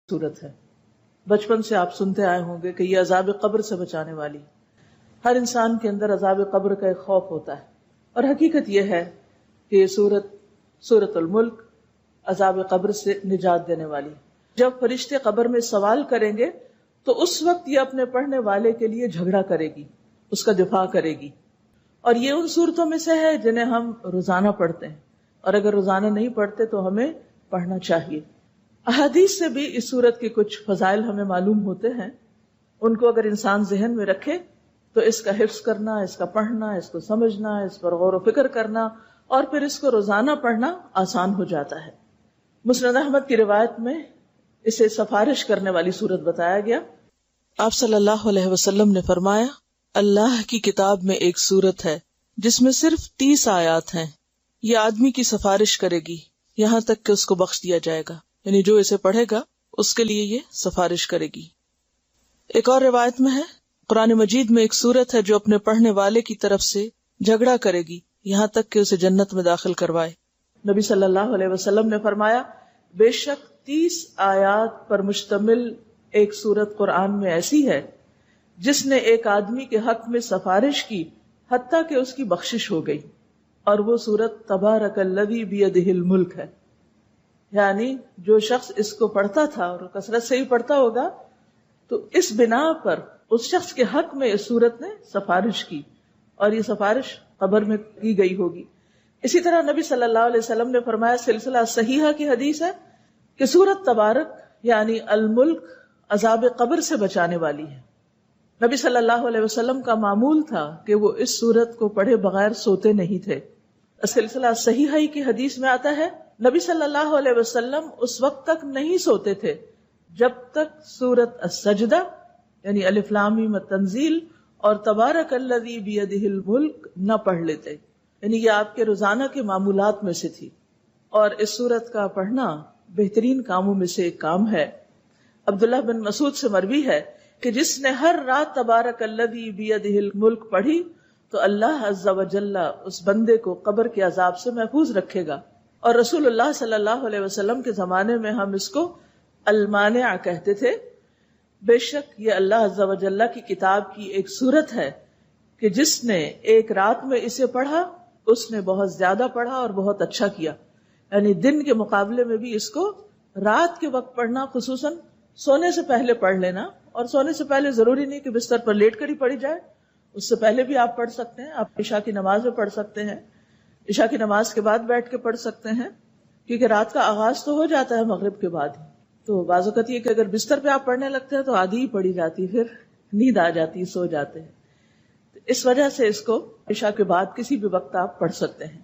صورت ہے. بچپن سے آپ سنتے آئے ہوں گے کہ یہ عذاب قبر سے بچانے والی. ہر انسان کے اندر عذاب قبر کا ایک خوف ہوتا ہے، اور حقیقت یہ ہے کہ یہ سورۃ الملک عذاب قبر سے نجات دینے والی. جب فرشتے قبر میں سوال کریں گے تو اس وقت یہ اپنے پڑھنے والے کے لیے جھگڑا کرے گی، اس کا دفاع کرے گی. اور یہ ان صورتوں میں سے ہے جنہیں ہم روزانہ پڑھتے ہیں، اور اگر روزانہ نہیں پڑھتے تو ہمیں پڑھنا چاہیے. احادیث سے بھی اس صورت کے کچھ فضائل ہمیں معلوم ہوتے ہیں. ان کو اگر انسان ذہن میں رکھے تو اس کا حفظ کرنا، اس کا پڑھنا، اس کو سمجھنا، اس پر غور و فکر کرنا اور پھر اس کو روزانہ پڑھنا آسان ہو جاتا ہے. مسند احمد کی روایت میں اسے سفارش کرنے والی صورت بتایا گیا. آپ صلی اللہ علیہ وسلم نے فرمایا، اللہ کی کتاب میں ایک صورت ہے جس میں صرف 30 آیات ہیں. یہ آدمی کی سفارش کرے گی یہاں تک کہ اس کو بخش دیا جائے گا، یعنی جو اسے پڑھے گا اس کے لیے یہ سفارش کرے گی. ایک اور روایت میں ہے، قرآن مجید میں ایک صورت ہے جو اپنے پڑھنے والے کی طرف سے جھگڑا کرے گی یہاں تک کہ اسے جنت میں داخل کروائے. نبی صلی اللہ علیہ وسلم نے فرمایا، بے شک 30 آیات پر مشتمل ایک صورت قرآن میں ایسی ہے جس نے ایک آدمی کے حق میں سفارش کی حتیٰ کہ اس کی بخشش ہو گئی، اور وہ صورت تبارک الذی بیدہ الملک ہے. یعنی جو شخص اس کو پڑھتا تھا اور کثرت سے ہی پڑھتا ہوگا تو اس بنا پر اس شخص کے حق میں اس صورت نے سفارش کی، اور یہ سفارش قبر میں کی گئی ہوگی. اسی طرح نبی صلی اللہ علیہ وسلم نے فرمایا، سلسلہ صحیحہ کی حدیث ہے کہ سورت تبارک یعنی الملک عذاب قبر سے بچانے والی ہے. نبی صلی اللہ علیہ وسلم کا معمول تھا کہ وہ اس سورت کو پڑھے بغیر سوتے نہیں تھے. سلسلہ صحیحہ کی حدیث میں آتا ہے، نبی صلی اللہ علیہ وسلم اس وقت تک نہیں سوتے تھے جب تک سورت السجدہ یعنی الف لام میم التنزیل اور تبارک الذی بیدہ الملک نہ پڑھ لیتے. یعنی یہ آپ کے روزانہ کے معمولات میں سے تھی، اور اس سورت کا پڑھنا بہترین کاموں میں سے ایک کام ہے. عبداللہ بن مسعود سے مروی ہے کہ جس نے ہر رات تبارک الذی بیدہ الملک پڑھی تو اللہ عز و جل اس بندے کو قبر کے عذاب سے محفوظ رکھے گا. اور رسول اللہ صلی اللہ علیہ وسلم کے زمانے میں ہم اس کو المانع کہتے تھے. بے شک یہ اللہ عز و جل کی کتاب کی ایک صورت ہے کہ جس نے ایک رات میں اسے پڑھا اس نے بہت زیادہ پڑھا اور بہت اچھا کیا. یعنی دن کے مقابلے میں بھی اس کو رات کے وقت پڑھنا، خصوصاً سونے سے پہلے پڑھ لینا. اور سونے سے پہلے ضروری نہیں کہ بستر پر لیٹ کر ہی پڑھی جائے، اس سے پہلے بھی آپ پڑھ سکتے ہیں. آپ عشاء کی نماز میں پڑھ سکتے ہیں، عشاء کی نماز کے بعد بیٹھ کے پڑھ سکتے ہیں، کیونکہ رات کا آغاز تو ہو جاتا ہے مغرب کے بعد ہی. تو بعض اوقات یہ کہ اگر بستر پہ آپ پڑھنے لگتے ہیں تو آدھی ہی پڑھی جاتی، پھر نیند آ جاتی، سو جاتے ہیں. اس وجہ سے اس کو عشاء کے بعد کسی بھی وقت آپ پڑھ سکتے ہیں.